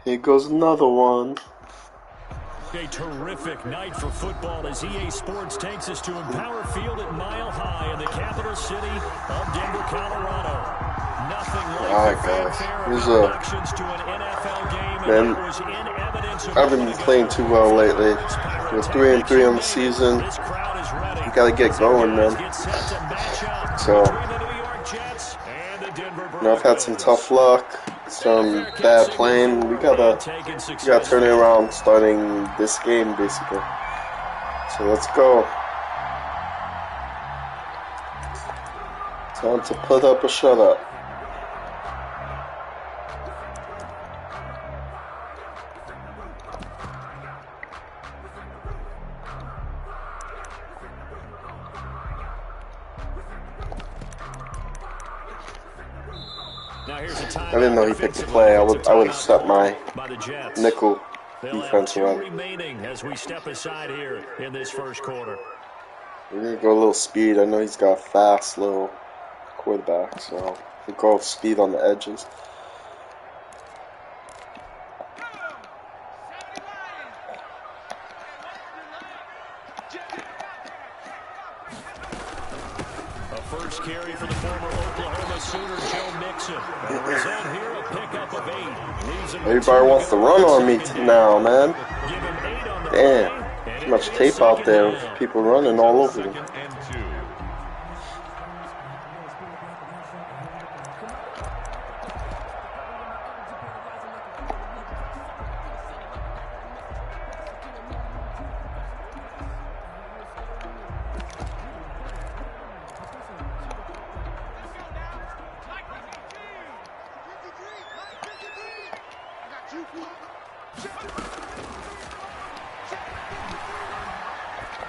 Here goes another one. A terrific night for football as EA Sports takes us to Empower Field at Mile High in the capital city of Denver, Colorado. Nothing like the fanfare and introductions to an NFL game, and that was in evidence. I haven't been playing too well lately. We're 3-3 on the season. You gotta get going, man. So, I've had some tough luck, some bad playing. We gotta turn it around starting this game, basically. So let's go. Time to put up or shut up. I didn't know he picked the play. I would have set my nickel defense around. As we step aside here in this first quarter. We're gonna go a little speed. I know he's got a fast little quarterback, so we'll go speed on the edges. A first carry for the former Oklahoma Sooner, Joe Mixon. The result here, a pickup of 8. Everybody wants to run on me now, man. Damn. Too much tape out there with people running all over them.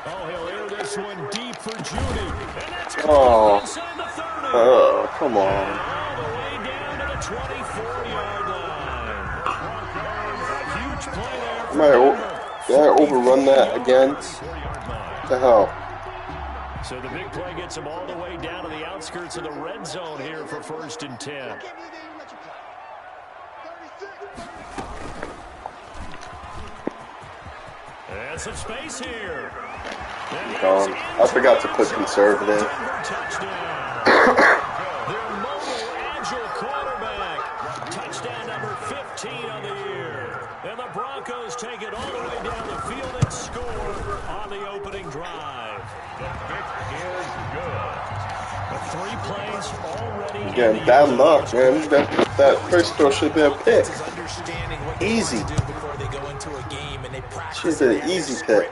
Oh, he'll air this one deep for Judy. And that's inside the 30. Oh, come on. All the way down to the 24-yard line. A huge play there. Did I overrun that again? What the hell? So the big play gets him all the way down to the outskirts of the red zone here for 1st and 10. And some space here. I forgot to put conservative. Their mobile, agile quarterback. Touchdown number 15 on the year. And the Broncos take it all the way down the field and score on the opening drive. The pick is good. 3 plays already. Again, bad luck, man. That first throw should be a pick. Easy. She's an easy pick.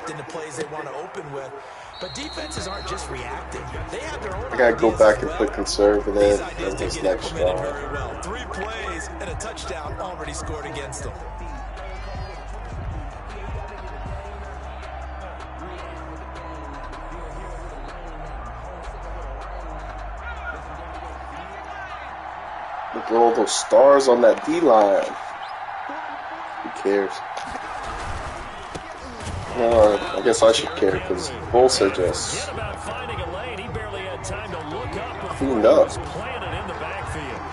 But defenses aren't just reacting. They have their own. I gotta go back and put conservative in this next drive. 3 plays and a touchdown already scored against them. Look at all those stars on that D-line. Who cares? I guess I should care because Bolsa just cleaned up.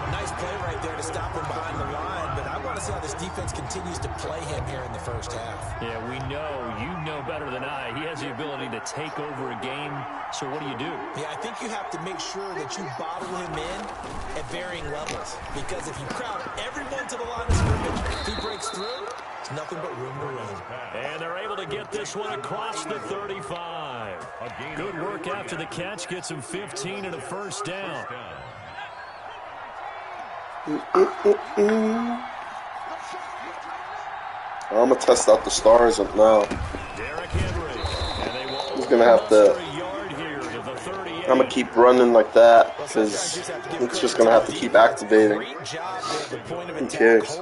Nice play right there to stop him behind the line, but I want to see how this defense continues to play him here in the first half. Yeah, we know, you know better than I. He has the ability to take over a game, so what do you do? Yeah, I think you have to make sure that you bottle him in at varying levels, because if you crowd everyone to the line of scrimmage, if he breaks through, it's nothing but room to run. And they're able to get this one across the 35. Good work after the catch. Gets him 15 and a first down. I'm going to test out the stars up now. He's going to have to... I'm going to keep running like that because it's just going to have to keep activating. Who cares?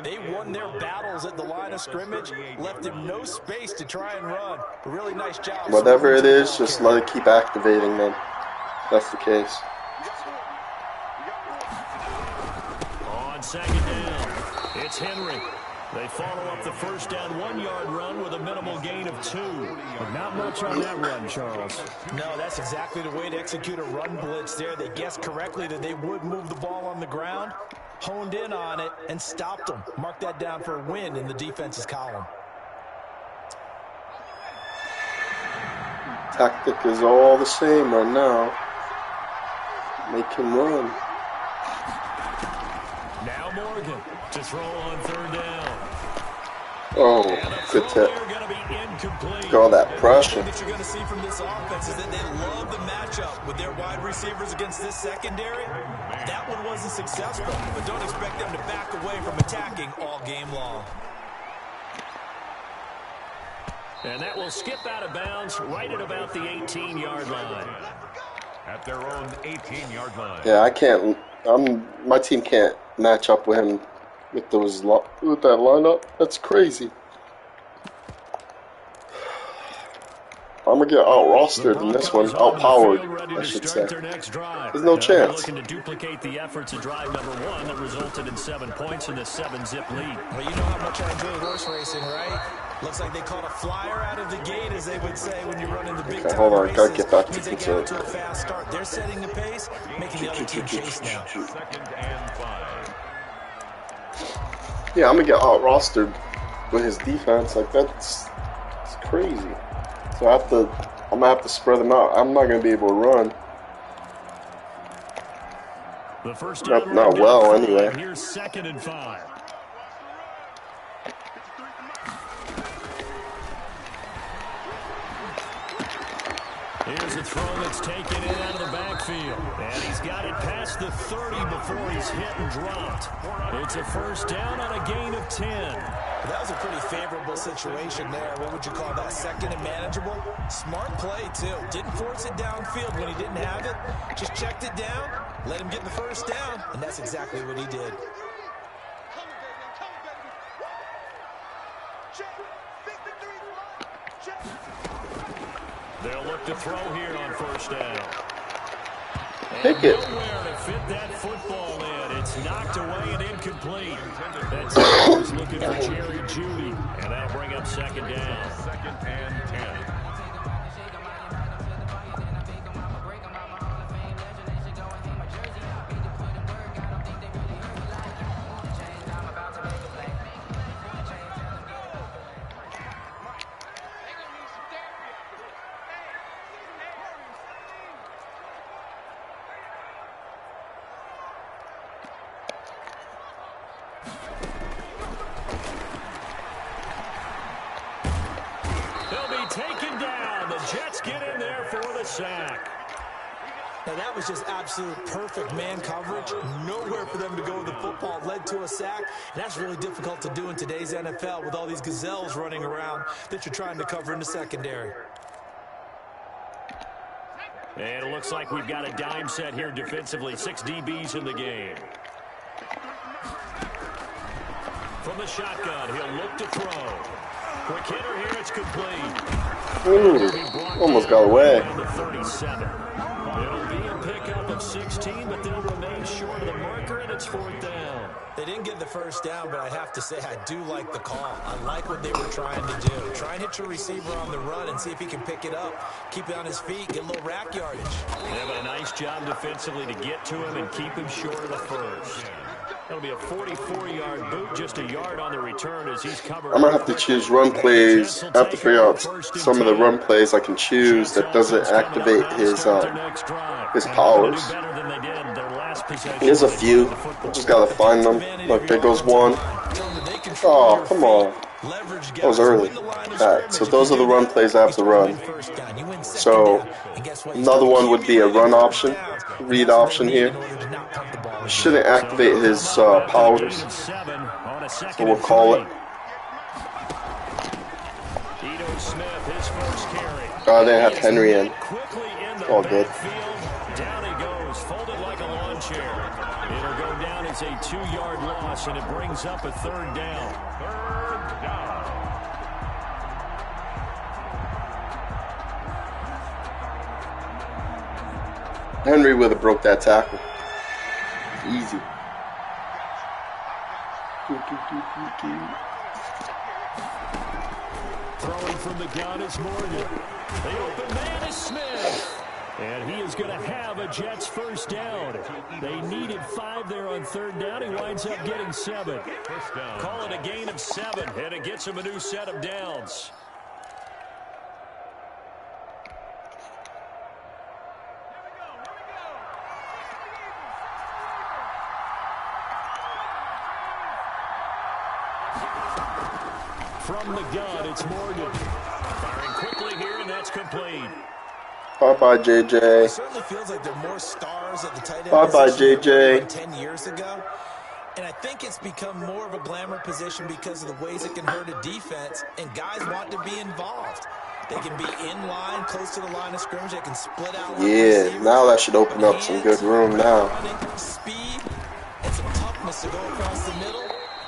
They won their battles at the line of scrimmage, left him no space to try and run. A really nice job. Whatever it is, just let it keep activating, man. That's the case. On 2nd down, it's Henry. They follow up the first down 1-yard run with a minimal gain of 2. But not much on that run, Charles. No, that's exactly the way to execute a run blitz there. They guessed correctly that they would move the ball on the ground. honed in on it and stopped them. Mark that down for a win in the defense's column. Tactic is all the same right now. Make him run. Now Morgan to throw on third down. Oh, good tip. Look at all that pressure. What you're going to see from this offense is that they love the matchup with their wide receivers against this secondary. That one wasn't successful, but don't expect them to back away from attacking all game long. And that will skip out of bounds right at about the 18-yard line. At their own 18-yard line. Yeah, I can't. My team can't match up with him with that lineup. That's crazy. I'm gonna get out-rostered in this one, out-powered, I should say. There's no chance. Looking to duplicate the efforts of drive number 1 that resulted in 7 points in the 7-zip lead. Well, you know how much I enjoy horse racing, right? Looks like they caught a flyer out of the gate, as they would say when you're running the big time hold on, races. gotta get back to Means they get to a fast start. They're setting the pace, making the other team chase now. 2nd and 5. Yeah, I'm gonna get out-rostered with his defense. Like that's crazy. So I'm gonna have to spread them out. I'm not gonna be able to run. The first Not well, anyway. Here's 2nd and 5. Here's a throw that's taken in out of the backfield. And he's got it past the 30 before he's hit and dropped. It's a first down on a gain of 10. That was a pretty favorable situation there. What would you call that? 2nd and manageable? Smart play, too. Didn't force it downfield when he didn't have it. Just checked it down, let him get the first down, and that's exactly what he did. They'll look to throw here on first down. Pick it. Nowhere to fit that football in. It's knocked away and incomplete. That's who's looking for Jerry Jeudy, and that'll bring up 2nd down. 2nd and 10. Taken down. The Jets get in there for the sack. Now that was just absolute perfect man coverage. Nowhere for them to go with the football. Led to a sack. And that's really difficult to do in today's NFL with all these gazelles running around that you're trying to cover in the secondary. And it looks like we've got a dime set here defensively. 6 DBs in the game. From the shotgun, he'll look to throw. Quick hitter here, it's complete. Ooh, almost got away. The 37. It'll be a pickup of 16, but they'll remain short of the marker, and it's 4th down. They didn't get the first down, but I have to say I do like the call. I like what they were trying to do. Try and hit your receiver on the run and see if he can pick it up. Keep it on his feet, get a little rack yardage. Yeah, but a nice job defensively to get to him and keep him short of the first. That'll be a 44-yard boot, just a yard on the return as he's covered. I'm going to have to choose run plays. I have to figure out some of the run plays I can choose that doesn't activate his powers. There's a few. I just got to find them. Look, there goes one. Oh, come on. That was early. Alright, so those are the run plays I have to run. So another one would be a run option, read option here. Shouldn't activate his powers, so we'll call it. Oh, they have Henry in. All good. Down he goes, folded like a lawn chair. It'll go down as a 2-yard loss, and it brings up a 3rd down. 3rd down. Henry would have broke that tackle. Easy. Throwing from the gun is Morgan. The open man is Smith. And he is going to have a Jets first down. They needed 5 there on third down. He winds up getting 7. Call it a gain of 7, and it gets him a new set of downs. From the gun, it's Morgan. Firing quickly here, and that's complete. Bye-bye, JJ. It certainly feels like there are more stars at the tight end Bye-bye, position JJ. than 10 years ago. And I think it's become more of a glamour position because of the ways it can hurt a defense, and guys want to be involved. They can be in line, close to the line of scrimmage. They can split out. Yeah, now that should open up some good room now. Speed and some toughness to go across the middle.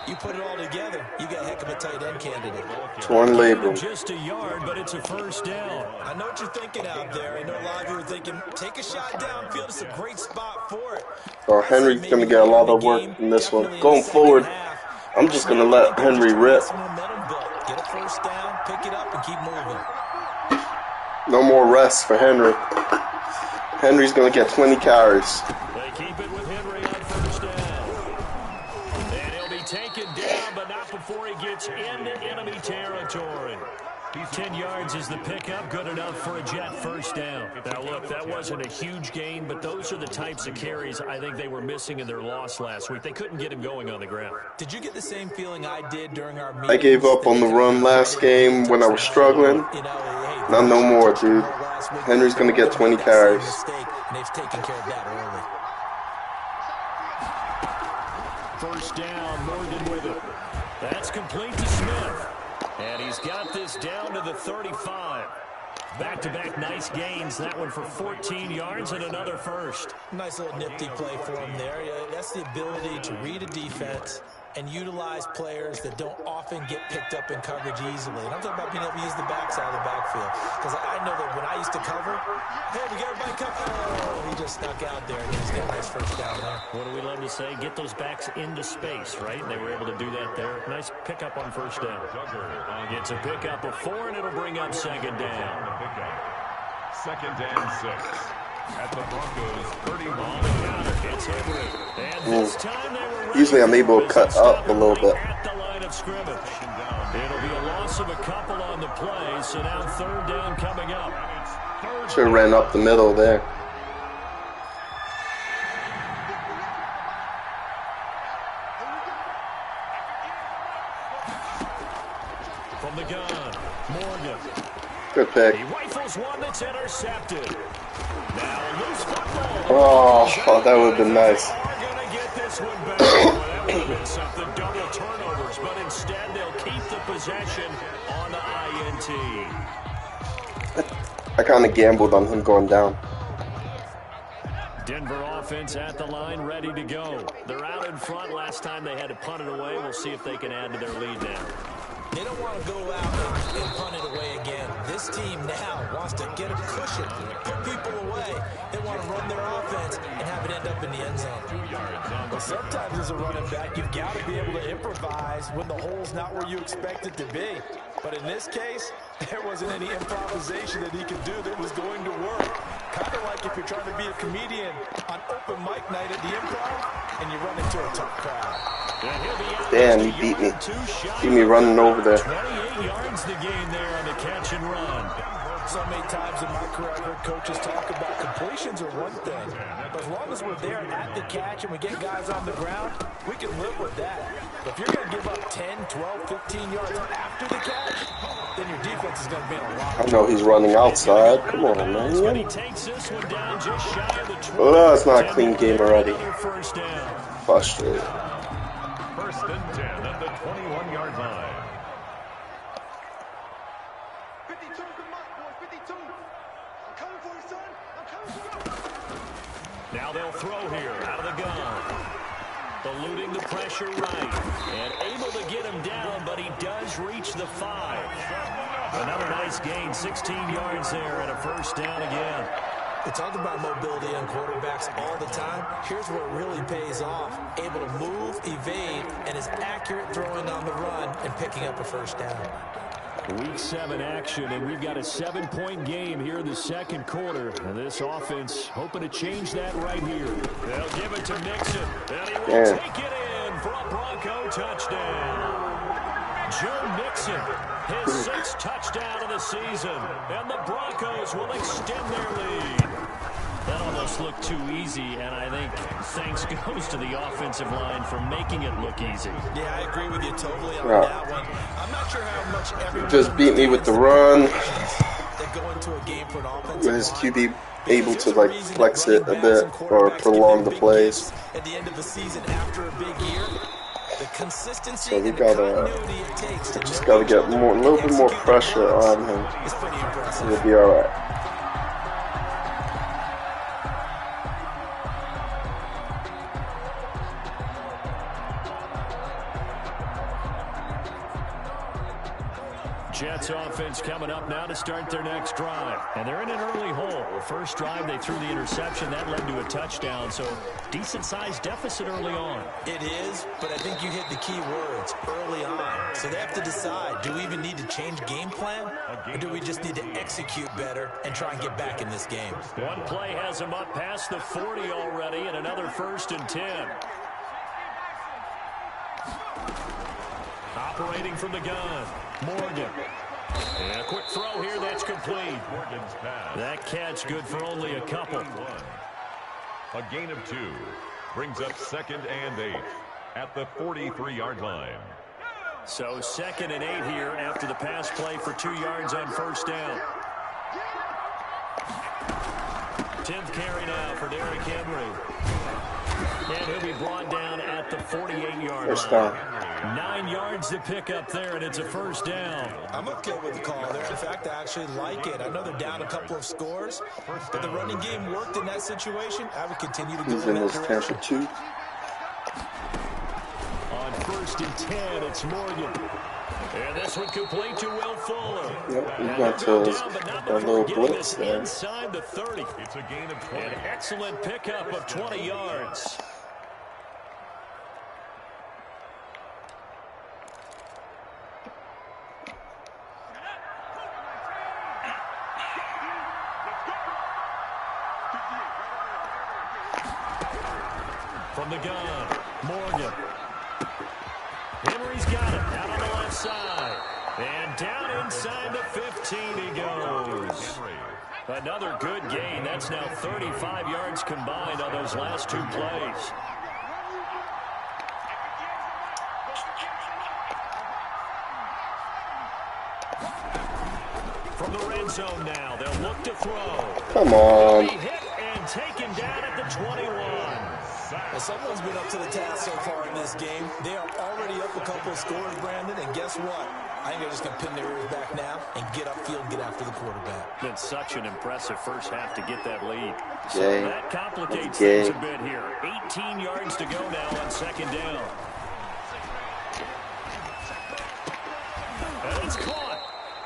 You put it all together, you got a heck of a tight end candidate. It's one label. Just a yard, but it's a first down. I know what you're thinking out there. I know a lot of you are thinking, take a shot downfield. It's a great spot for it. Oh, Henry's going to get a lot of work in this one. Going forward, I'm just going to let Henry rip. Get a first down, pick it up, and keep moving. No more rest for Henry. Henry's going to get 20 carries. They keep it with Henry on first down. And he'll be taken down, but not before he gets into enemy territory. 10 yards is the pickup, good enough for a Jet first down. Now, look, that wasn't a huge gain, but those are the types of carries I think they were missing in their loss last week. They couldn't get him going on the ground. Did you get the same feeling I did during our meeting? I gave up on the run last game when I was struggling. Not no more, dude. Henry's going to get 20 carries. They've taken care of that early. First down, Morgan with it. That's complete to Smith. And he's got this down to the 35. Back-to-back nice gains. That one for 14 yards and another first. Nice little nifty play for him there. That's the ability to read a defense and utilize players that don't often get picked up in coverage easily. And I'm talking about being able to use the backside of the backfield. Because I know that when I used to cover, hey, we got everybody covered. Oh, he just snuck out there and he's got a nice first down there. What do we love to say? Get those backs into space, right? And they were able to do that there. Nice pickup on first down. It's a pickup of 4, and it'll bring up second down. Second and 6. At the Broncos 31. It's Henry. And this time they were ready. Usually I'm able to cut up a little bit. At the line of scrimmage. It'll be a loss of a couple on the play, so now third down coming up. Should have ran up the middle there. From the gun, Morgan. Good pick. He rifles one that's intercepted. Now loose football. Oh, that would have been nice. Are going to get this one back. Well, that would have been something, double turnovers, but instead they'll keep the possession on the INT. I kind of gambled on him going down. Denver offense at the line, ready to go. They're out in front. Last time they had to punt it away. We'll see if they can add to their lead now. They don't want to go out and punt it away again. This team now wants to get a cushion, put people away. They want to run their offense and have it end up in the end zone. But sometimes as a running back, you've got to be able to improvise when the hole's not where you expect it to be. But in this case, there wasn't any improvisation that he could do that was going to work. Kind of like if you're trying to be a comedian on open mic night at the Improv and you run into a tough crowd. Damn, he beat me. See me running over there. 28 yards the gain there on the catch and run. So many times in my career, I've heard coaches talk about completions are one thing. But as long as we're there at the catch and we get guys on the ground, we can live with that. But if you're going to give up 10, 12, 15 yards after the catch, then your defense is going to be in a lot. I know he's running outside. Come on, man. He takes this one down just shy of the 20. Oh, it's not a clean game already. First down. Frustrated. First and 10 at the 21-yard line. 52, good mark, boy, 52. I'm coming for you, son. I'm coming for you. Now they'll throw here out of the gun. Eluding the pressure right. And able to get him down, but he does reach the 5. Another nice gain, 16 yards there and a first down again. We talk about mobility on quarterbacks all the time. Here's where it really pays off. Able to move, evade, and is accurate throwing on the run and picking up a first down. Week 7 action, and we've got a 7-point game here in the second quarter. And this offense hoping to change that right here. They'll give it to Mixon, and he will take it in for a Bronco touchdown. Joe Mixon, his 6th touchdown of the season, and the Broncos will extend their lead. That almost looked too easy, and I think thanks goes to the offensive line for making it look easy. Yeah, I agree with you totally on that one. I'm not sure how much everyone just beat me with the run. that go into a game for an offensive With his line. QB able to like flex it a bit or prolong the plays. At the end of the season after a big year, the consistency So we and the continuity it takes to just gotta get a little bit more pressure on him. is pretty impressive. He'll be all right. Jets offense coming up now to start their next drive. And they're in an early hole. First drive, they threw the interception. That led to a touchdown. So decent-sized deficit early on. It is, but I think you hit the key words, early on. So they have to decide, do we even need to change game plan? Or do we just need to execute better and try and get back in this game? One play has them up past the 40 already, and another 1st and 10. Operating from the gun, Morgan. And a quick throw here that's complete. That catch good for only a couple. A gain of 2 brings up 2nd and 8 at the 43-yard line. So 2nd and 8 here after the pass play for 2 yards on 1st down. 10th carry now for Derrick Henry. And he'll be brought down at the 48-yard line. 9 yards to pick up there, and it's a 1st down. I'm okay with the call there. In fact, I actually like it. I know they're down a couple of scores, but the running game worked in that situation. I would continue to go He's in in that his direction. Tampa 2. On 1st and 10, it's Morgan. And this one complete to Will Fuller. Yep, he went to a little blitz there. Inside the 30. It's a gain of 20. An excellent pickup of 20 yards. From the gun, Morgan. Henry's got it out on the left side. And down inside the 15 he goes. Another good gain. That's now 35 yards combined on those last 2 plays. From the red zone now, they'll look to throw. Come on. Hit and taken down at the 21. Well, someone's been up to the task so far in this game. They are already up a couple of scores, Brandon, and guess what? I think they're just going to pin their ears back now and get upfield and get after the quarterback. Been such an impressive first half to get that lead. So Jay. that complicates things a bit here. 18 yards to go now on 2nd down. And it's caught.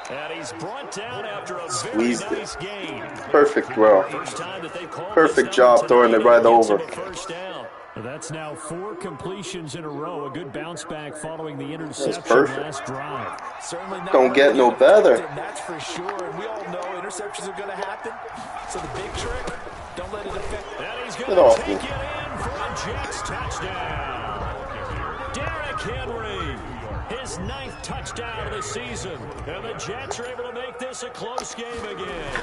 And he's brought down after a very nice gain. Perfect throw. First time that they've called Perfect job throwing it right over. First down. That's now 4 completions in a row. A good bounce back following the interception last drive. Certainly not Don't get no better. That's for sure. And we all know interceptions are going to happen. So the big trick, don't let it affect. And he's Get going to off take me. it in for a Jets touchdown. Derrick Henry, his 9th touchdown of the season. And the Jets are able to make this a close game again.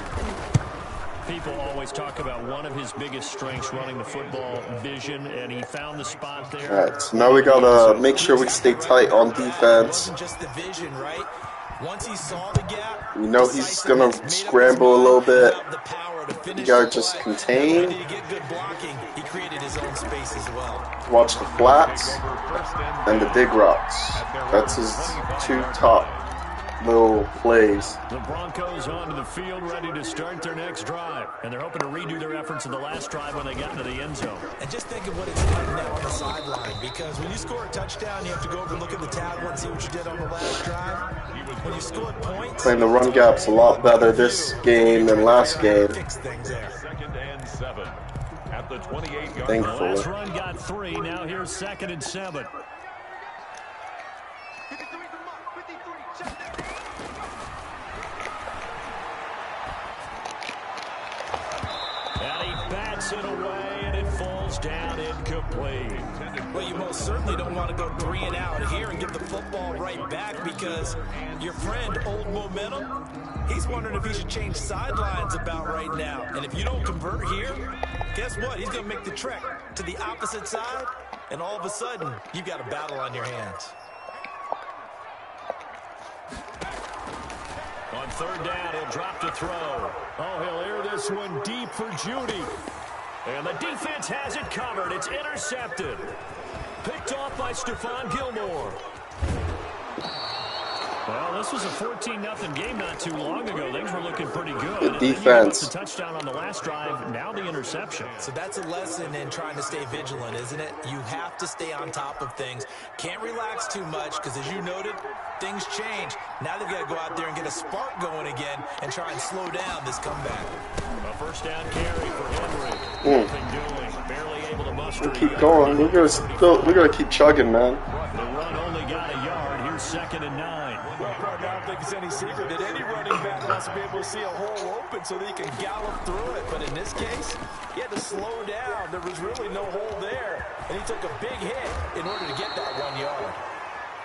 People always talk about one of his biggest strengths running the football, vision, and he found the spot there. All right, so now we gotta make sure we stay tight on defense. Just the vision, right? Once he saw the gap, We know he's gonna scramble a little bit. You gotta just contain. to get good blocking, he created his own space as well. Watch the flats and the dig routes. That's his 2 top little plays. The Broncos onto the field ready to start their next drive. And they're hoping to redo their efforts in the last drive when they got into the end zone. And just think of what it's like now on the sideline, because when you score a touchdown, you have to go over and look at the tablet and see what you did on the last drive. When you scored points, Playing the run gaps a lot better this game than last game. fix things there. 2nd and 7 at the 28-yard line. Thankfully. Last run got 3. Now here's 2nd and 7. 53 from Mark, 53, check that. Hits it away, and it falls down incomplete. Well, you most certainly don't want to go 3 and out here and give the football right back because your friend, Old Momentum, he's wondering if he should change sidelines about right now. And if you don't convert here, guess what? He's going to make the trek to the opposite side, and all of a sudden, you've got a battle on your hands. On third down, he'll drop to throw. Oh, he'll air this one deep for Judy. And the defense has it covered. It's intercepted. Picked off by Stephon Gilmore. Well, this was a 14-0 game not too long ago. Things were looking pretty good. Good defense. The touchdown on the last drive, now the interception. So that's a lesson in trying to stay vigilant, isn't it? You have to stay on top of things. Can't relax too much because, as you noted, things change. Now they've got to go out there and get a spark going again and try and slow down this comeback. A first down carry for Henry. Nothing doing. Barely able to muster. We'll keep going. We're gonna keep chugging, man. The run only got a yard. Here's 2nd and 9. Well, Clark, I don't think it's any secret that any running back wants to be able to see a hole open so that he can gallop through it. But in this case, he had to slow down. There was really no hole there, and he took a big hit in order to get that 1 yard.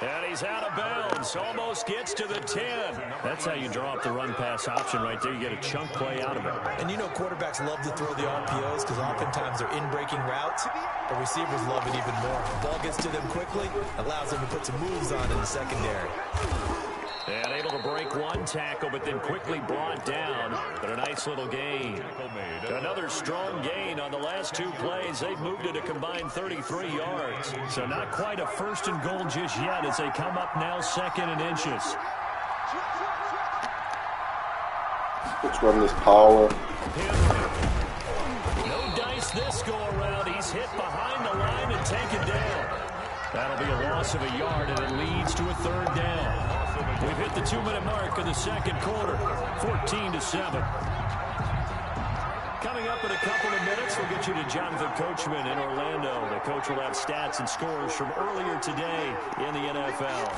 And he's out of bounds. Almost gets to the 10. That's how you draw up the run-pass option right there. You get a chunk play out of it. And you know quarterbacks love to throw the RPOs because oftentimes they're in-breaking routes. But receivers love it even more. The ball gets to them quickly, allows them to put some moves on in the secondary. And able to break one tackle, but then quickly brought down. But a nice little gain. Another strong gain on the last 2 plays. They've moved it a combined 33 yards. So not quite a 1st and goal just yet as they come up now 2nd and inches. Let's run this power. No dice this go around. He's hit behind the line and taken down. That'll be a loss of a yard, and it leads to a 3rd down. We've hit the 2-minute mark of the 2nd quarter, 14-7. Coming up in a couple of minutes, we'll get you to Jonathan Coachman in Orlando. The coach will have stats and scores from earlier today in the NFL.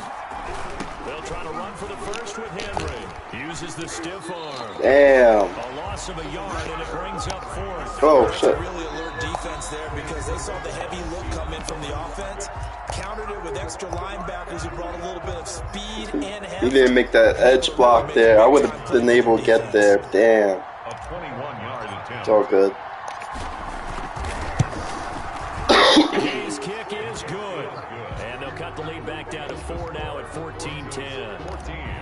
They'll try to run for the first with Henry. Uses the stiff arm. Damn. A loss of a yard, and it brings up 4th. Oh, shit. Really alert defense there because they saw the heavy look come in from the offense. Countered it with extra linebackers who brought a little bit of speed and heft. He didn't make that edge block there. I would have been able to get there. Damn. A 21-yard attempt. It's all good. His kick is good. And they'll cut the lead back down to 4 now at 14-10.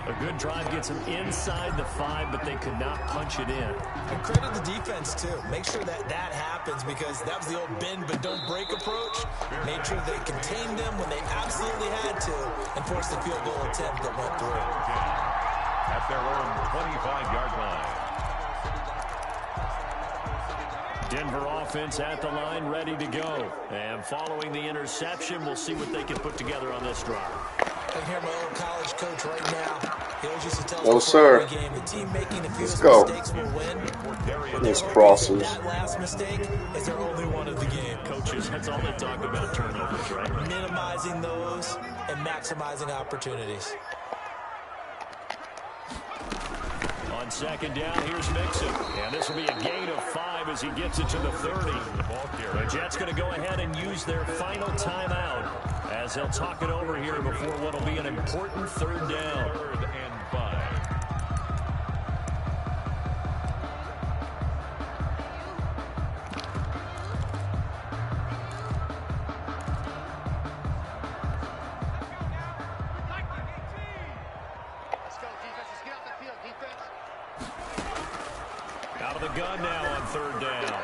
A good drive gets them inside the 5, but they could not punch it in. And credit the defense, too. Make sure that happens because that was the old bend but don't break approach. Made sure they contained them when they absolutely had to and forced the field goal attempt that went through. At their own 25-yard line. Denver offense at the line, ready to go. And following the interception, we'll see what they can put together on this drive. I hear my old college coach right now. He always used to tell us No, sir. game, the team making the fewest go. mistakes will win. Those crosses. That last mistake is their only one of the game. Coaches, that's all they talk about, turnovers, right? Minimizing those and maximizing opportunities. On 2nd down, here's Mixon. And this will be a gain of 5 as he gets it to the 30. The Jets going to go ahead and use their final timeout as they'll talk it over here before what will be an important 3rd down. 3rd and 5. Let's go, defense. Let's get out the field, defense. Out of the gun now on 3rd down.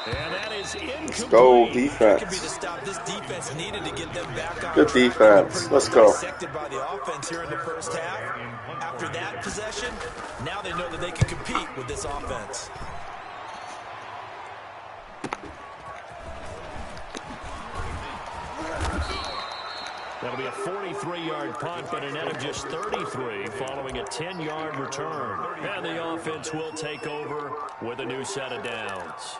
And that is incomplete. Let's go, Could be the defense. stop this defense needed to get them back on Good track. defense. Let's go. Dissected by the offense here in the first half. After that possession, now they know that they can compete with this offense. That'll be a 43-yard punt, but a net of just 33 following a 10-yard return. And the offense will take over with a new set of downs.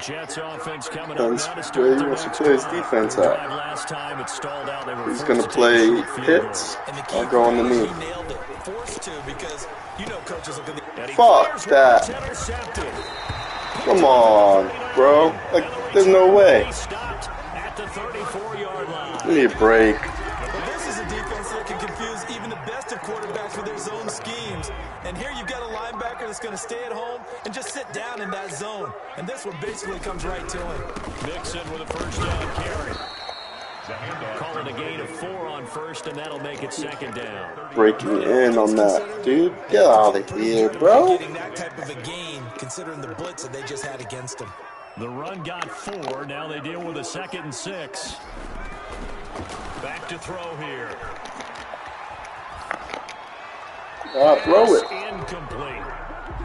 Jets offense coming up Depends now to where start he their wants to next play his drive. defense Their at. drive last time it stalled out. They were He's forced going to to take a play short field goal. hits. And the key I'll go part is underneath. he nailed it. Forced to, because you know coaches look at the... And he Fuck fires one that. that's intercepted. Come on, bro. Like, there's no way. Stopped at the 34-yard line. Give me a break. But this is a defense that can confuse even the best of quarterbacks with their zone schemes. And here you've got a linebacker that's going to stay at home and just sit down in that zone. And this one basically comes right to him. Nixon with a first down carry. Calling a gain of 4 on first, and that'll make it second down. Breaking in on that, dude. Get out of here, bro. Getting that type of a gain, considering the blitz that they just had against them. The run got 4. Now they deal with a 2nd and 6. Back to throw here. Throw it. Incomplete.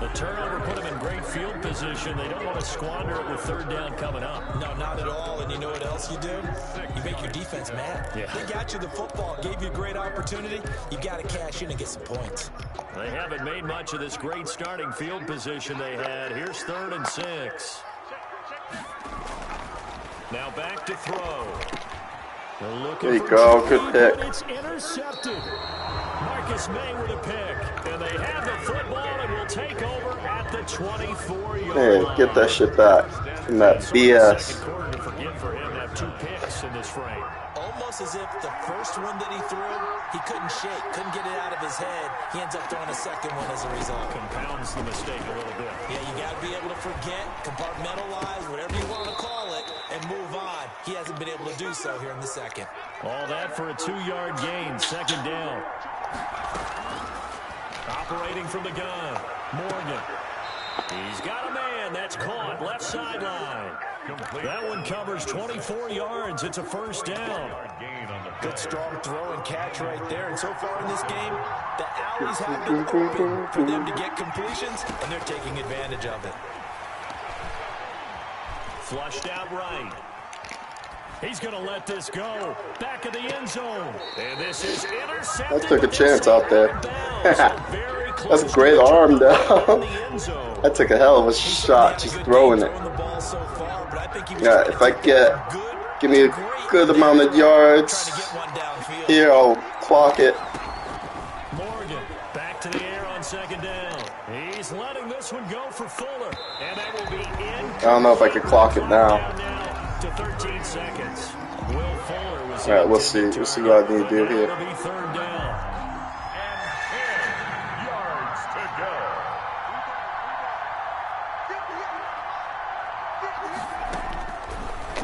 The turnover put them in great field position. They don't want to squander it with 3rd down coming up. No, not at all. And you know what else you do? You make your defense mad. Yeah. They got you the football, gave you a great opportunity. You got to cash in and get some points. They haven't made much of this great starting field position they had. Here's 3rd and 6. Now back to throw. There you go. Good pick. It's intercepted. Marcus May with a pick. And they have the football and will take over at the 24-yard Hey, line. get that shit back from that BS. Second quarter to forget for him to have 2 picks in this frame. Almost as if the first one that he threw, he couldn't shake, couldn't get it out of his head. He ends up throwing a second one as a result. Compounds the mistake a little bit. Yeah, you got to be able to forget, compartmentalize, whatever you want to call it, and move on. He hasn't been able to do so here in the second. All that for a 2-yard gain, 2nd down. Operating from the gun, Morgan. He's got a man. That's caught. Left sideline. That one covers 24 yards. It's a 1st down. Good strong throw and catch right there. And so far in this game, the alleys have been open for them to get completions, and they're taking advantage of it. Flushed out right. He's going to let this go. Back of the end zone. And this is intercepted. I took a chance out there. That's a great arm, though. I took a hell of a shot just throwing it. Yeah, if I give me a good amount of yards here, I'll clock it. Morgan back to the air on 2nd down. He's letting this one go for Fuller. And that will be in. I don't know if I could clock it now. To 13 seconds. Will Fuller was All right, we'll see. We'll see what I need to do here. It'll be 3rd down. And 10 yards to go.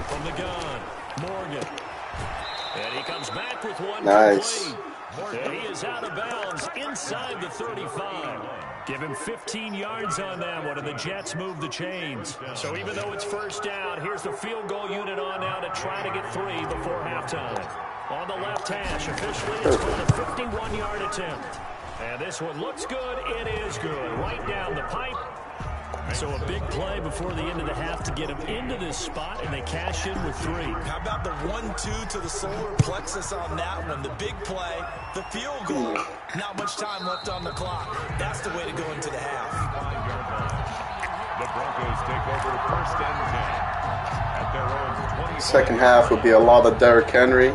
From the gun, Morgan. And he comes back with one. Nice. Complete. And he is out of bounds inside the 35. Give him 15 yards on that one, and the Jets move the chains. So even though it's 1st down, here's the field goal unit on now to try to get 3 before halftime. On the left hash, officially it's called a 51-yard attempt. And this one looks good. It is good. Right down the pipe. So a big play before the end of the half to get him into this spot, and they cash in with 3. How about the 1-2 to the solar plexus on that one? The big play, the field goal. Not much time left on the clock. That's the way to go into the half. The Broncos take over 1st and 10 at their own 20. Second half will be a lot of Derrick Henry.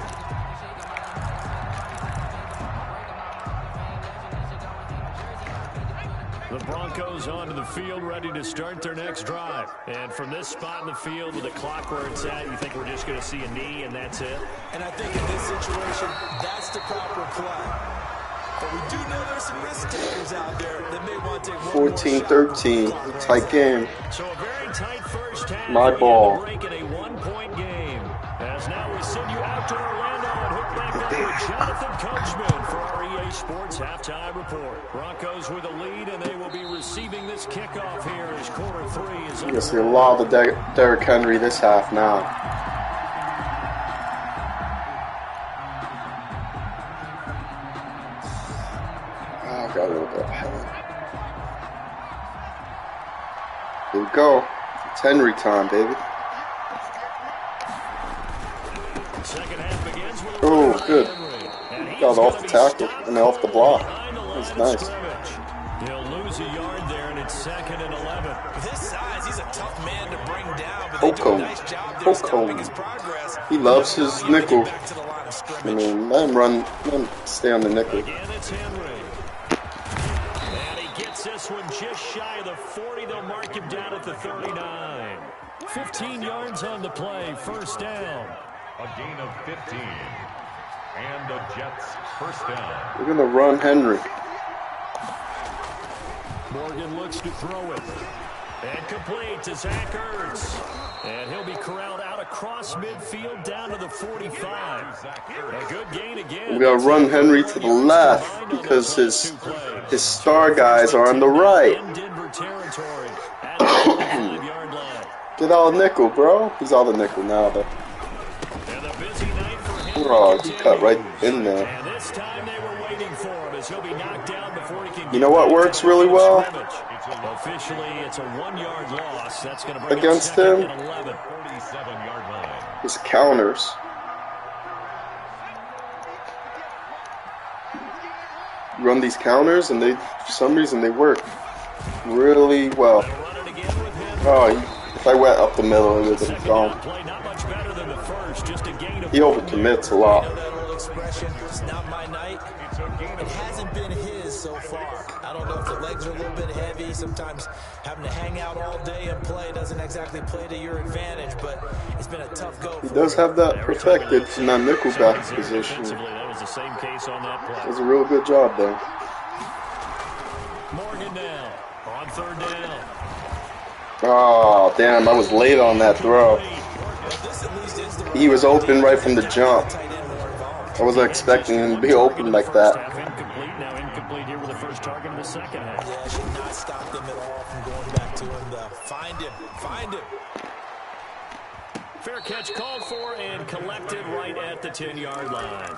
The Broncos onto the field, ready to start their next drive. And from this spot in the field with the clock where it's at, you think we're just going to see a knee and that's it? And I think in this situation, that's the proper play. But we do know there's some risk takers out there that may want to take 14-13, tight game. So a very tight first half. My ball. Breaking a 1-point game. As now we send you out to Orlando and hook back up with Jonathan Coachman for our EA Sports Halftime Report. Broncos with a lead, and they will be receiving this kickoff here as quarter 3 is You're going to see a lot of Derrick Henry this half now. I got a little bit ahead. Here we go. It's Henry time, baby. Second half begins with Oh, good. Got off the tackle and off the block. That's nice. He'll lose a yard there, and it's 2nd and 11. With his size, he's a tough man to bring down, but they do a nice job there stopping his progress. He loves his nickel. Back to the line of I scrimmage. mean, let him run, let him stay on the nickel. Again, it's Henry. And he gets this one just shy of the 40. They'll mark him down at the 39. 15 yards on the play, first down. A gain of 15. And the Jets first down. We're going to run Henry. Morgan looks to throw it. And complete to Zach Ertz. And he'll be corralled out across midfield down to the 45. A good gain again. We got to run Henry to the left because his star guys are on the right. Get all nickel, bro. He's all the nickel now, though. Oh, he cut right in there. And this time they were waiting for him as he'll be knocked down before he can. You know what works really well? Officially, it's a 1-yard loss. That's going to bring Against him? 47-yard line. His counters. You run these counters, and they, for some reason, they work really well. Oh, if I went up the middle, it would have been gone. He overcommits a lot. You know that old expression, it's not my night. It hasn't been his so far. I don't know if the legs are a little bit heavy. Sometimes having to hang out all day and play doesn't exactly play to your advantage, but it's been a tough go. He does have that perfected from that nickelback position. That was the same case on that play. Does a real good job there. Morgan now on 3rd down. Oh, damn, I was late on that throw. He was open right from the jump. I wasn't expecting him to be open like that. Incomplete, now incomplete here with the first target of the second half. Yeah, should not stop them at all from going back to him, though. Find him. Find him. Fair catch called for and collected right at the 10-yard line.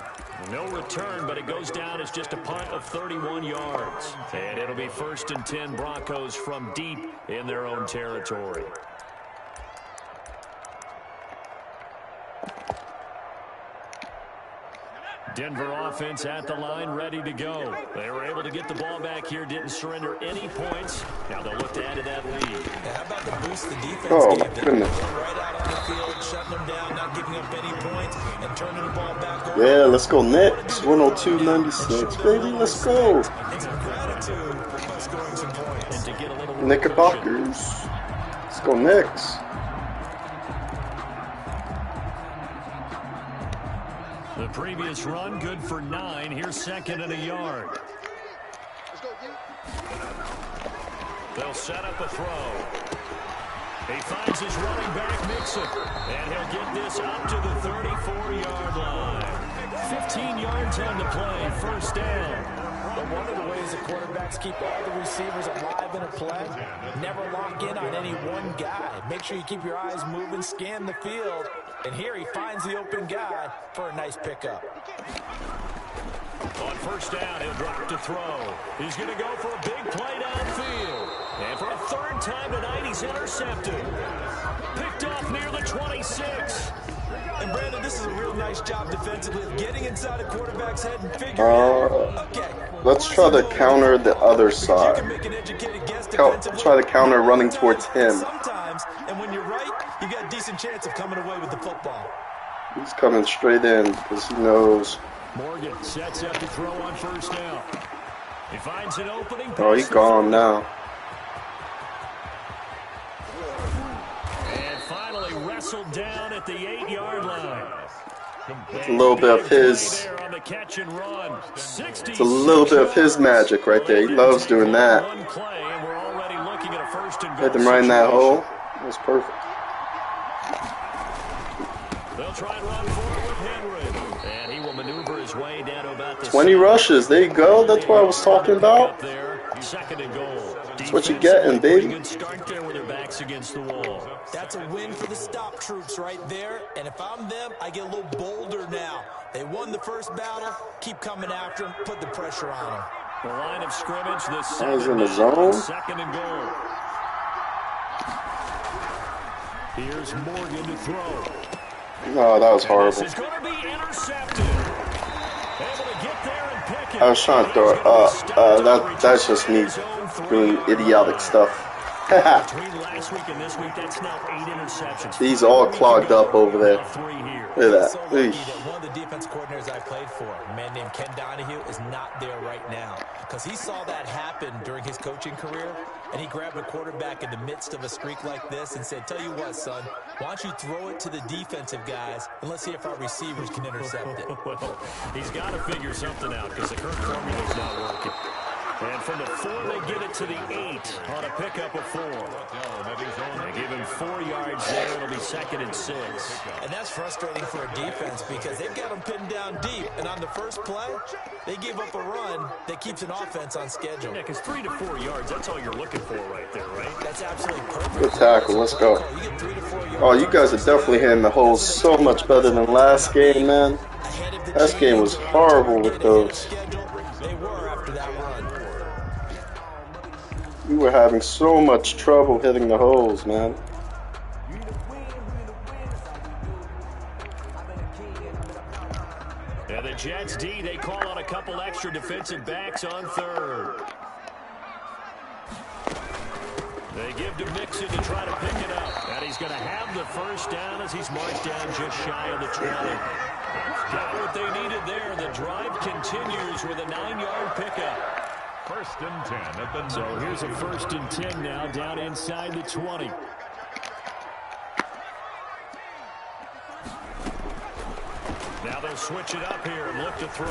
No return, but it goes down as just a punt of 31 yards. And it'll be 1st and 10 Broncos from deep in their own territory. Denver offense at the line, ready to go. They were able to get the ball back here, didn't surrender any points. Now they'll look to add to that lead. Yeah, how about the boost the defense Oh, gave them? goodness. Right out on the field, shutting them down, not giving up any points, and turning the ball back over. Yeah, let's go Knicks. 102-96, baby. Let's go. And some gratitude for scoring some points. And to get a little Knickerbockers. Let's go Knicks. The previous run, good for 9. Here's 2nd and a yard. They'll set up a throw. He finds his running back, Mixon. And he'll get this up to the 34-yard line. 15 yards on the play, first down. But one of the ways the quarterbacks keep all the receivers alive in a play, never lock in on any one guy. Make sure you keep your eyes moving, scan the field. And here he finds the open guy for a nice pickup. On first down, he'll drop to throw. He's going to go for a big play downfield. And for a 3rd time tonight, he's intercepted. Picked off near the 26. And Brandon, this is a real nice job defensively of getting inside a quarterback's head and figuring out, okay, Let's try to counter the other you side. can make an educated guess Try defensively. to counter running towards him. Sometimes, and when you're right, you got a decent chance of coming away with the football. He's coming straight in because he knows. Morgan sets up to throw on first down. He finds an opening. Oh, he's gone now. And finally wrestled down at the 8-yard line. It's a little bit of his. There on the catch and run. It's a little bit of his magic right there. He loves doing that. One play, and we're already looking at a 1st and goal. Hit him right in that hole. That was perfect. They'll try and run forward with Henry. And he will maneuver his way down to about the 20 rushes. There you go. That's what I was talking about. there. 2nd and goal. That's what you getting, baby. Good start there with their backs against the wall. That's a win for the stop troops right there. And if I'm them, I get a little bolder now. They won the first battle. Keep coming after them. Put the pressure on them. The line of scrimmage, the That was in the zone. 2nd and goal. Here's Morgan to throw. No, that was This horrible. is going to be intercepted. Able to get there and pick I was trying to throw it up. That's just me doing idiotic stuff. Between last week and this week, that's now 8 interceptions. He's all clogged up over there. Look at So that. lucky Eesh. that one of the defense coordinators I played for, a man named Ken Donahue, is not there right now. Because he saw that happen during his coaching career, and he grabbed a quarterback in the midst of a streak like this and said, tell you what, son, why don't you throw it to the defensive guys, and let's see if our receivers can intercept it. Well, he's got to figure something out because the current formula's not working. And from the 4, they get it to the 8 on a pickup of 4. They give him 4 yards there. It'll be 2nd and 6. And that's frustrating for a defense because they've got them pinned down deep. And on the first play, they gave up a run that keeps an offense on schedule. Yeah, because 3 to 4 yards, that's all you're looking for right there, right? That's absolutely perfect. Good tackle. Let's go. You get 3 to 4 yards. Oh, you guys are definitely hitting the holes so much better than last game, man. Last game was horrible with those. They were after that run. We were having so much trouble hitting the holes, man. Yeah, the Jets D, they call out a couple extra defensive backs on 3rd. They give to Mixon to try to pick it up. And he's going to have the first down as he's marched down just shy of the 20. Got what they needed there. The drive continues with a 9-yard pickup. 1st and 10 at the 9. So here's a 1st and 10 now down inside the 20. Now they'll switch it up here and look to throw.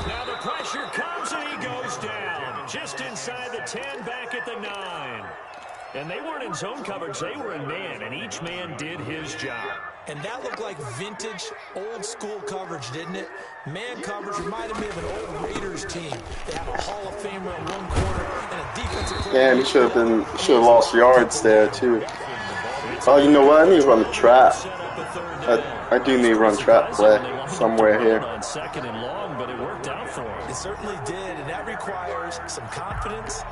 Now the pressure comes and he goes down. Just inside the 10, back at the 9. And they weren't in zone coverage, they were in man, and each man did his job. And that looked like vintage, old-school coverage, didn't it? Man coverage reminded me of an old Raiders team. They have a Hall of Famer at one corner and a defensive player. Damn, he should have lost yards there too. Oh, you know what? I need to run a trap. I do need to run trap play somewhere here. On 2nd and long, but it worked out for him. It certainly did, and that requires some confidence,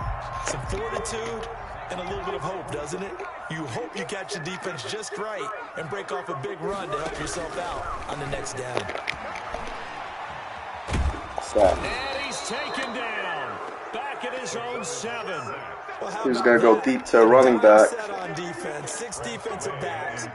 some fortitude, and a little bit of hope, doesn't it? You hope you catch the defense just right and break off a big run to help yourself out on the next down. Stop. And he's taken down. Back at his own 7. He was going to go deep to a running back. Set on defense, 6 defensive backs.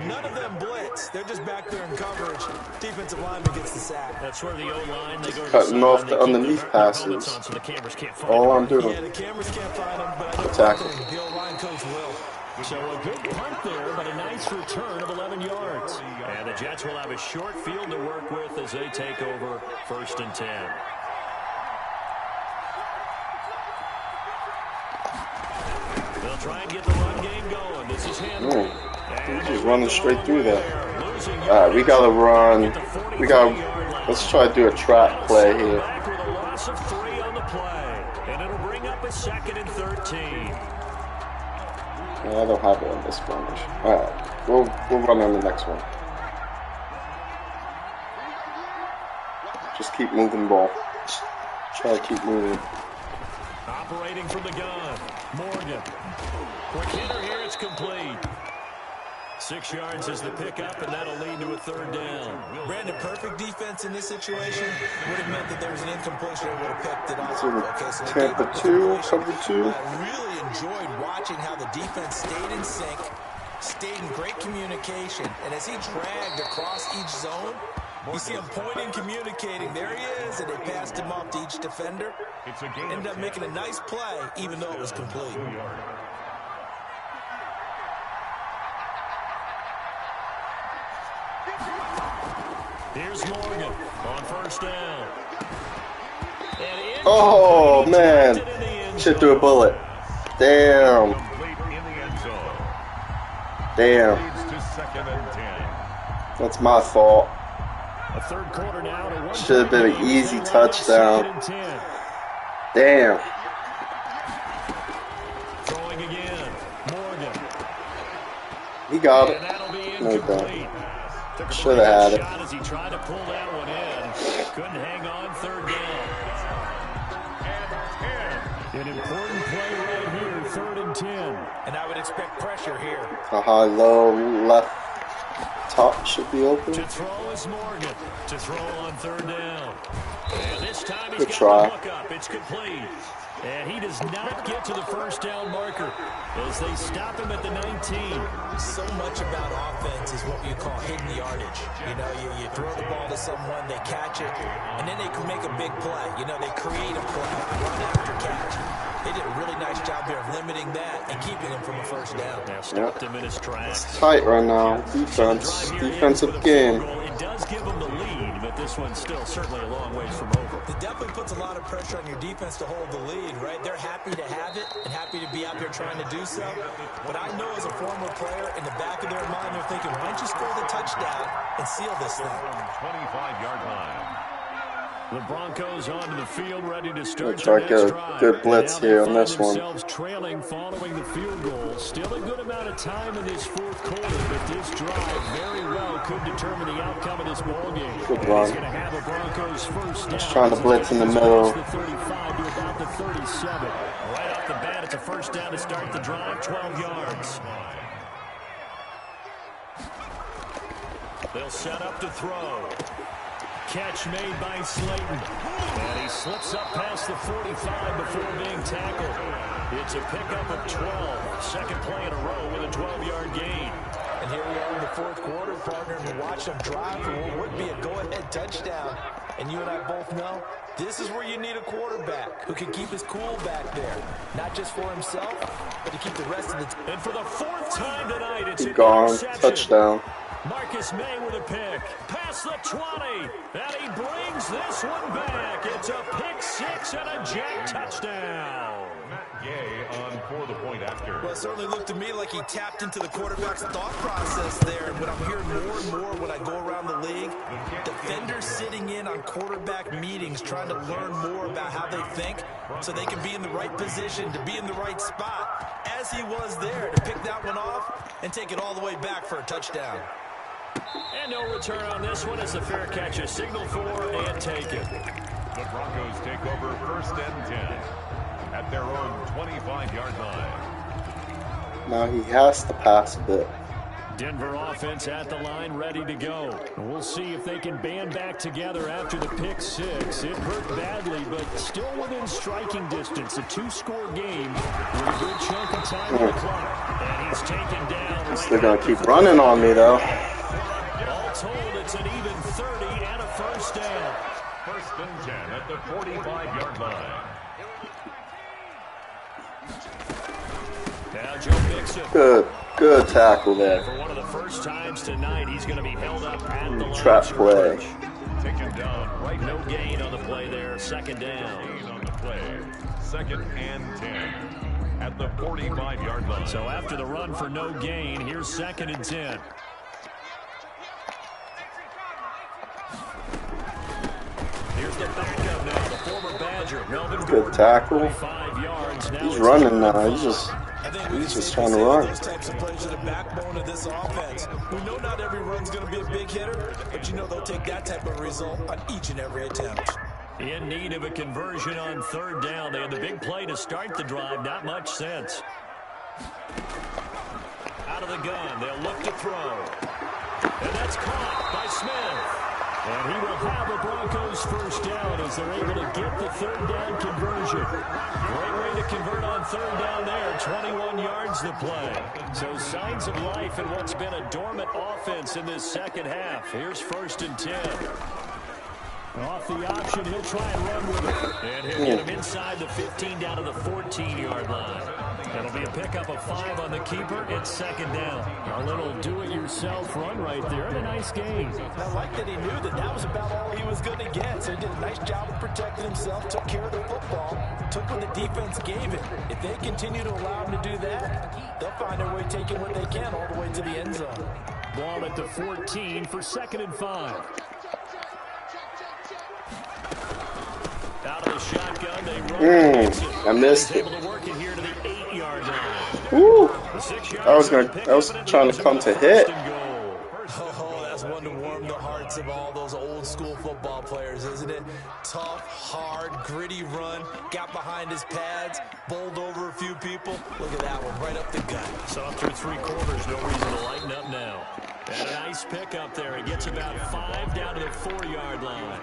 None of them blitz. They're just back there in coverage. Defensive lineman gets the sack. That's where the O-line, they go to Cutting the off side, the they keep underneath their passes. helmets on so the cameras can't find All them. I'm doing. Yeah, the cameras can't find them, but I know Tackle. one thing, the O-line coach will. So a good punt there, but a nice return of 11 yards. And the Jets will have a short field to work with as they take over 1st and 10. They'll try and get the run game going. This is Henry. He's just running straight through that. Alright, we gotta run. Let's try to do a trap play here. Back with a loss of 3 on the play. And it'll bring up a 2nd and 13. I don't have it on this one. Alright, we'll run on the next one. Just keep moving the ball. Just try to keep moving. Operating from the gun. Morgan. Quick hitter here, it's complete. 6 yards is the pickup, and that'll lead to a 3rd down. Brandon, perfect defense in this situation would have meant that there was an incompletion and would have picked it off. So Okay, so they gave Tampa up the 2, completion. cover 2. But I really enjoyed watching how the defense stayed in sync, stayed in great communication, and as he dragged across each zone, you see him pointing, communicating. There he is, and they passed him off to each defender. Ended up making a nice play, even though it was complete. Here's Morgan on 1st down. Oh, man. Shit through a bullet. Damn. Damn. That's my fault. A 3rd quarter now to 1. Should have been an easy touchdown. Damn. Throwing again. Morgan. He got it. And that'll be No incomplete. doubt. Took a Should have had it. shot as he tried to pull that one in. Couldn't hang on 3rd down. An important play right here, 3rd and 10. And I would expect pressure here. A high, low, left top should be open. To throw is Morgan. To throw on third down. And this time he's Good got try. the hook up. It's complete. And he does not get to the first down marker as they stop him at the 19. So much about offense is what you call hidden yardage. You know, you throw the ball to someone, they catch it, and then they can make a big play. You know, they create a play, run after catch. They did a really nice job there of limiting that and keeping him from a first down. Now stopped him in his tracks. It's tight right now. Defense. Defensive game. It does give them the lead, but this one's still certainly a long ways from over. It definitely puts a lot of pressure on your defense to hold the lead, right? They're happy to have it and happy to be out there trying to do so. But I know as a former player, in the back of their mind, they're thinking, why don't you score the touchdown and seal this thing? 25-yard line. The Broncos onto the field, ready to start Try to their get next drive. a good blitz here on this one. Themselves trailing following the field goal. Still a good amount of time in this fourth quarter, but this drive very well could determine the outcome of this ball game. Good run. He's going to have a Broncos first down. Just trying to blitz in the middle. The 35 to about the 37. Right off the bat, it's a first down to start the drive, 12 yards. They'll set up to throw. Catch made by Slayton. And he slips up past the 45 before being tackled. It's a pickup of 12. Second play in a row with a 12-yard gain. And here we are in the fourth quarter, partner, and we watch them drive for what would be a go-ahead touchdown. And you and I both know this is where you need a quarterback who can keep his cool back there. Not just for himself, but to keep the rest of the team. And for the fourth time tonight, it's an Gone. interception. Touchdown. Marcus May with a pick. Past the 20. And he brings this one back. It's a pick six and a jack touchdown. Matt Gay on for the point after. Well, it certainly looked to me like he tapped into the quarterback's thought process there. But I'm hearing more and more when I go around the league, defenders sitting in on quarterback meetings trying to learn more about how they think so they can be in the right position to be in the right spot, as he was there to pick that one off and take it all the way back for a touchdown. And no return on this one as the fair catch is signaled for and taken. The Broncos take over first and 10 at their own 25-yard line. Now he has to pass a bit. Denver offense at the line, ready to go. We'll see if they can band back together after the pick six. It hurt badly, but still within striking distance. A two-score game with a good chunk of time on the clock. And he's taken down. Guess they're going to keep running on me, though. All told, it's an even 30 and a first down. First and 10 at the 45-yard line. Now Joe Mixon. Good tackle there. For one of the first times tonight, he's going to be held up at the line. Trap play. Taken down right. No gain on the play there. Second down. Gain on the play. Second and 10 at the 45-yard line. So after the run for no gain, here's second and 10. Here's the backup now, the former Badger, Melvin Good Gordon. tackle. 5 yards. Now He's it's running now. He's just trying to run. Those types of plays are the backbone of this offense. We know not every run's going to be a big hitter, but you know they'll take that type of result on each and every attempt. In need of a conversion on third down. They had the big play to start the drive. Not much sense. Out of the gun. They'll look to throw. And that's caught by Smith. And he will have a Broncos first down as they're able to get the third down conversion. Great way to convert on third down there. 21 yards the play. So signs of life in what's been a dormant offense in this second half. Here's first and 10. Off the option, he'll try and run with it. And he'll get him inside the 15 down to the 14-yard line. That'll be a pickup of 5 on the keeper. It's second down. A little do-it-yourself run right there. And a nice gain. I like that he knew that that was about all he was going to get. So he did a nice job of protecting himself, took care of the football, took what the defense gave him. If they continue to allow him to do that, they'll find their way taking what they can all the way to the end zone. Ball at the 14 for second and 5. Out of the shotgun, they run. I missed it. Able to work it here to the 8-yard line. Woo! The 6 I was trying to come to hit. Oh, that's one to warm the hearts of all those old school football players, isn't it? Tough, hard, gritty run, got behind his pads, bowled over a few people. Look at that one, right up the gut. So through 3 quarters, no reason to lighten up now. And a nice pick up there. He gets about 5 down to the 4-yard line.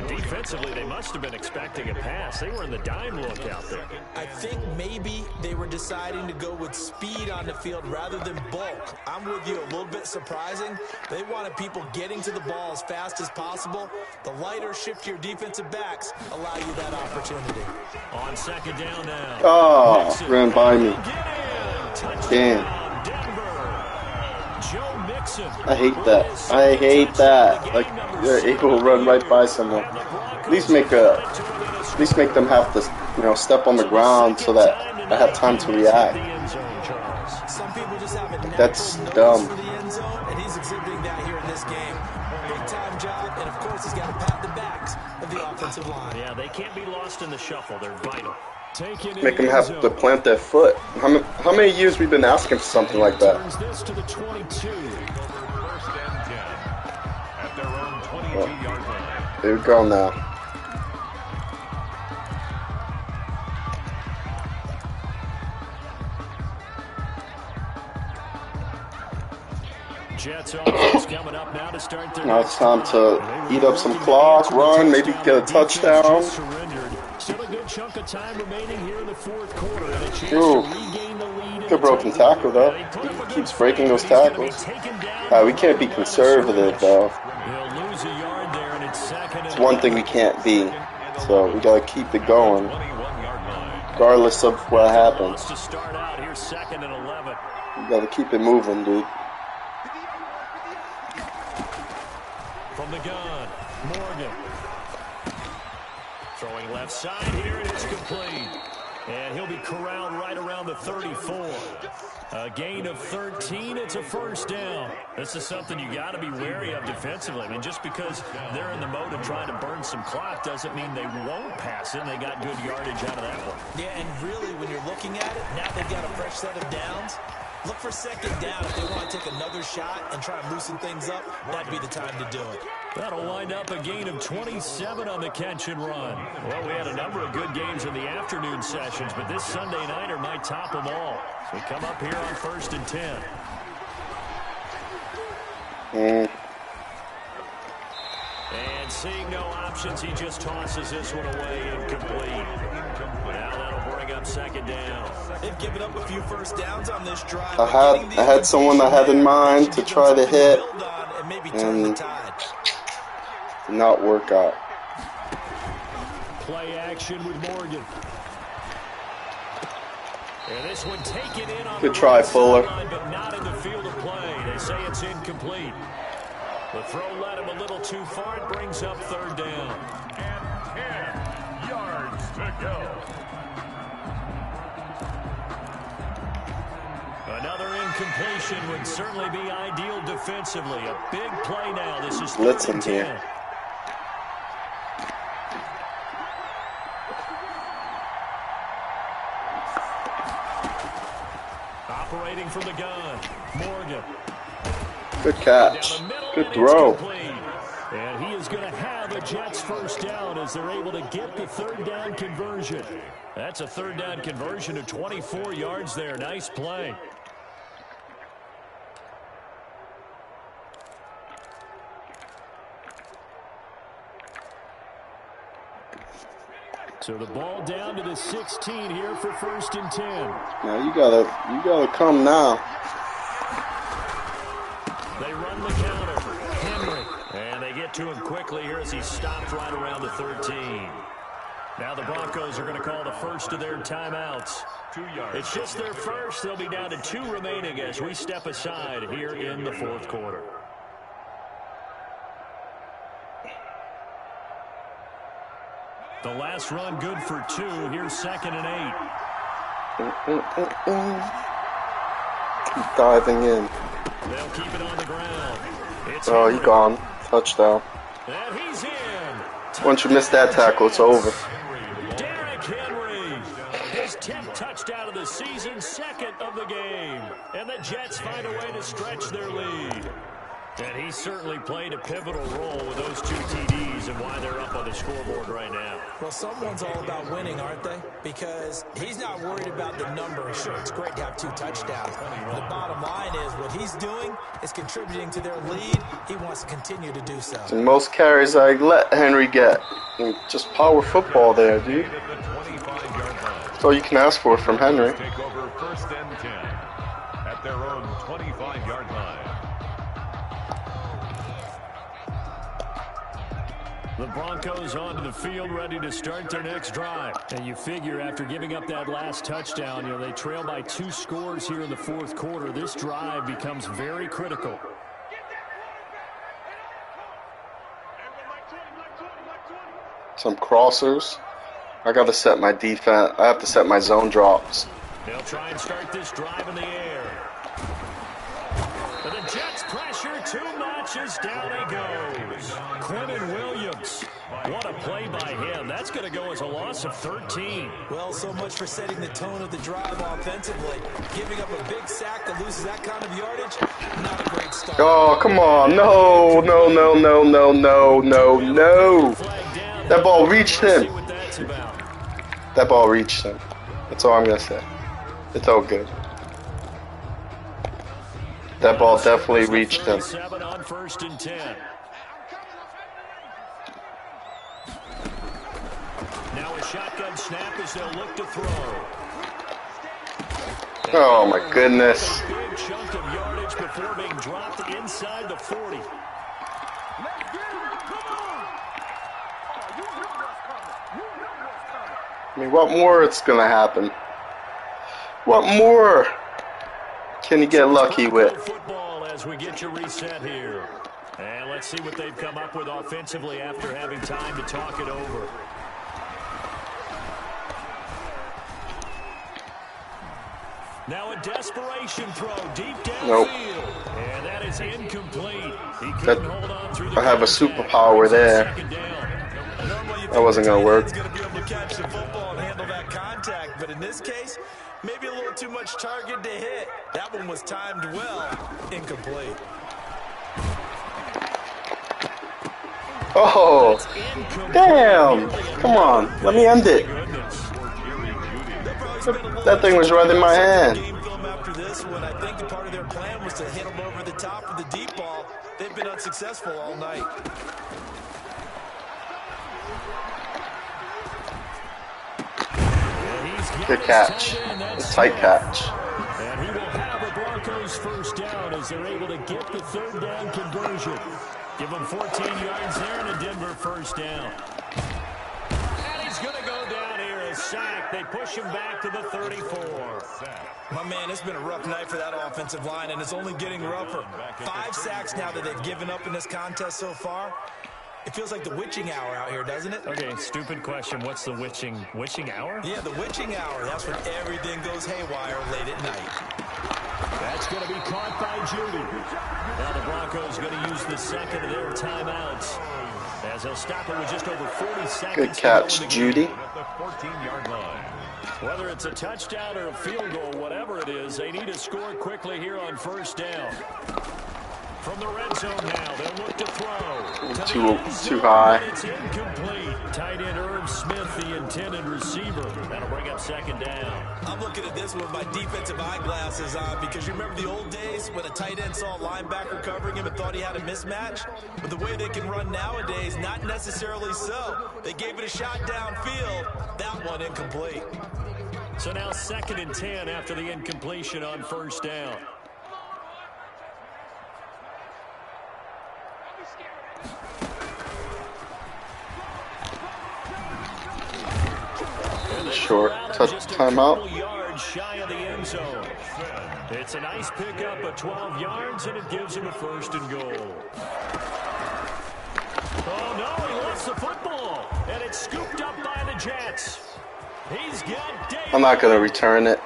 Defensively, they must have been expecting a pass. They were in the dime look out there. I think maybe they were deciding to go with speed on the field rather than bulk. I'm with you, a little bit surprising. They wanted people getting to the ball as fast as possible. The lighter, shiftier defensive backs allow you that opportunity. On second down now. Oh, ran by me. Damn. I hate that. I hate that. Like, you're able to run right by someone. At least make them have to, step on the ground so that I have time to react. Some people just have a That's dumb. for the end zone, and he's exhibiting that here in this game. Big time job, and of course he's got to pat the backs of the offensive line. Yeah, they can't be lost in the shuffle. They're vital. Make them have to plant their foot. How many years we've been asking for something like that? This to the 22. Here we go now. Jets offense coming up now to start their Now it's time to eat up some clock, run, maybe get a touchdown. Still a good chunk of time remaining here in the fourth quarter. And a chance Ooh. to regain the lead. Good broken tackle though. He keeps breaking those tackles. We can't be conservative though. He'll lose a yard there, and it's second. It's one thing we can't be. So we gotta keep it going, regardless of what happens. To start out here, second and 11. We gotta keep it moving, dude. From the gun, Morgan. Throwing left side here, and it's complete. And he'll be corralled right around the 34. A gain of 13, it's a first down. This is something you got to be wary of defensively. I mean, just because they're in the mode of trying to burn some clock doesn't mean they won't pass it. They got good yardage out of that one. Yeah, and really, when you're looking at it, now they've got a fresh set of downs. Look for second down. If they want to take another shot and try and loosen things up, that'd be the time to do it. That'll wind up a gain of 27 on the catch and run. Well, we had a number of good games in the afternoon sessions, but this Sunday nighter might top them all. So we come up here on 1st and 10. And seeing no options, he just tosses this one away incomplete. Now that'll bring up second down. They've given up a few first downs on this drive. I had someone I had in mind to try to hit, and did not work out. Play action with Morgan. And this one taken in on Good try, Fuller. but not in the field of play. They say it's incomplete. The throw led him a little too far. It brings up third down. And 10 yards to go. Another incompletion would certainly be ideal defensively. A big play now. This is Blitzing here. Operating from the gun, Morgan. Good catch. Good throw. And he is going to have a Jets first down as they're able to get the third down conversion. That's a third down conversion of 24 yards there. Nice play. So the ball down to the 16 here for 1st and 10. Now you gotta come now. They run the counter. Henry. And they get to him quickly here as he stopped right around the 13. Now the Broncos are going to call the first of their timeouts. 2 yards. It's just their first. They'll be down to 2 remaining as we step aside here in the fourth quarter. The last run good for 2. Here's 2nd and 8. Keep diving in. They'll keep it on the ground. It's Oh, he gone. Touchdown. And he's in. Once you miss that tackle, it's over. Derrick Henry. His 10th touchdown of the season, 2nd of the game. And the Jets find a way to stretch their lead. And he certainly played a pivotal role with those 2 TDs and why they're up on the scoreboard right now. Well, someone's all about winning, aren't they? Because he's not worried about the number. Sure, it's great to have 2 touchdowns. The bottom line is what he's doing is contributing to their lead. He wants to continue to do so. The most carries I let Henry get. Just power football there, dude. That's all you can ask for from Henry. Take over 1st and 10 at their own 25-yard line. The Broncos onto the field, ready to start their next drive. And you figure after giving up that last touchdown, they trail by 2 scores here in the 4th quarter. This drive becomes very critical. Some crossers. I got to set my defense. I have to set my zone drops. They'll try and start this drive in the air. But the Jets pressure too much as down he goes. Quentin Williams. What a play by him. That's going to go as a loss of 13. Well, so much for setting the tone of the drive offensively. Giving up a big sack that loses that kind of yardage, not a great start. Oh, come on. No, no, no, no, no, no, no, no. That ball reached him. That ball reached him. That's all I'm going to say. It's all good. That ball definitely reached him. 7 on 1st and 10. Now a shotgun snap as they'll look to throw. Oh my goodness. Big chunk of yardage before being dropped inside the 40. I mean, what more is going to happen? What more can you get lucky with? Football as we get your reset here. And let's see what they've come up with offensively after having time to talk it over. Now a desperation throw deep downfield. And that is incomplete. He couldn't hold on through the I have a superpower there. That wasn't going to work. He's going to be able to catch the football and handle that contact. But in this case, maybe a little too much target to hit. That one was timed well. Incomplete. Oh, damn. Come on. Let me end it. That thing was right in my hand. Game film after this one. I think part of their plan was to hit them over the top of the deep ball. They've been unsuccessful all night. Good catch. Tight catch. And he will have a Broncos 1st down as they're able to get the 3rd down conversion. Give them 14 yards there and a Denver 1st down. And he's going to go down here, a sack. They push him back to the 34. My man, it's been a rough night for that offensive line, and it's only getting rougher. 5 sacks now that they've given up in this contest so far. It feels like the witching hour out here, doesn't it? Okay, stupid question. What's the witching hour? Yeah, the witching hour. That's when everything goes haywire late at night. That's going to be caught by Judy. Now the Broncos going to use the 2nd of their timeouts as they'll stop it with just over 40 seconds. Good catch, Judy. At the 14-yard line. Whether it's a touchdown or a field goal, whatever it is, they need to score quickly here on 1st down. From the red zone now, they'll look to throw. Too high. It's incomplete. Tight end Irv Smith, the intended receiver. That'll bring up 2nd down. I'm looking at this with my defensive eyeglasses on because you remember the old days when a tight end saw a linebacker covering him and thought he had a mismatch? But the way they can run nowadays, not necessarily so. They gave it a shot downfield. That one incomplete. So now 2nd and 10 after the incompletion on 1st down. Short timeout. Yards shy of the end zone. It's a nice pickup of 12 yards, and it gives him a 1st and goal. Oh, no, he lost the football, and it's scooped up by the Jets. He's got Davis. I'm not going to return it.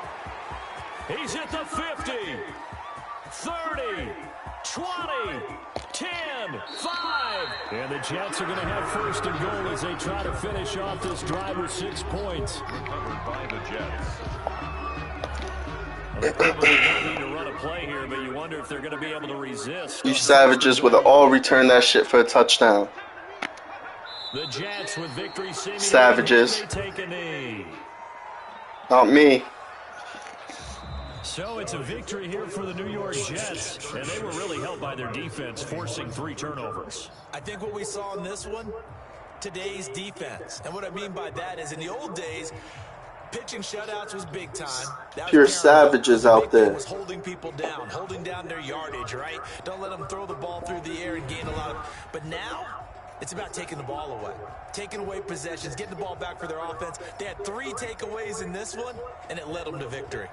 He's at the 50, 30, 20, 10, 5. And the Jets are going to have 1st and goal as they try to finish off this drive with 6 points. Recovered by the Jets. They probably don't need to run a play here, but you wonder if if they're going to be able to resist. You savages would have all returned that shit for a touchdown. The Jets with victory seemingly Savages. they take a knee. Not me. So it's a victory here for the New York Jets, and they were really helped by their defense, forcing 3 turnovers. I think what we saw in this one, today's defense. And what I mean by that is in the old days, pitching shutouts was big time. That Pure was paramount. savages The out big thing there. was holding people down, holding down their yardage, right? Don't let them throw the ball through the air and gain a lot of... But now, it's about taking the ball away. Taking away possessions, getting the ball back for their offense. They had 3 takeaways in this one, and it led them to victory.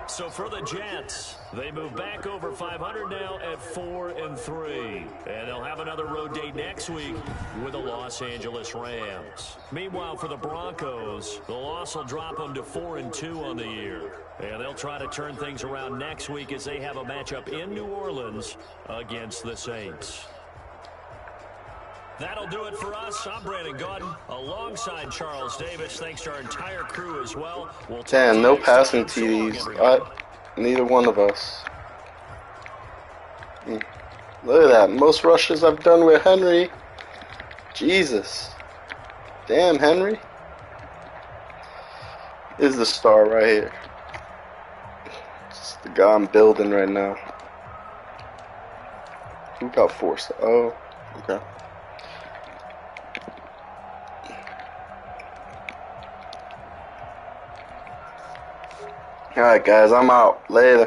So for the Jets, they move back over 500 now at 4-3. And they'll have another road date next week with the Los Angeles Rams. Meanwhile, for the Broncos, the loss will drop them to 4-2 on the year. And they'll try to turn things around next week as they have a matchup in New Orleans against the Saints. That'll do it for us. I'm Brandon Gaudin alongside Charles Davis. Thanks to our entire crew as well. Damn, no passing TDs. Neither one of us. Look at that. Most rushes I've done with Henry. Jesus. Damn, Henry. Is the star right here. It's the guy I'm building right now. Who got forced? Oh, okay. Alright guys, I'm out. Later.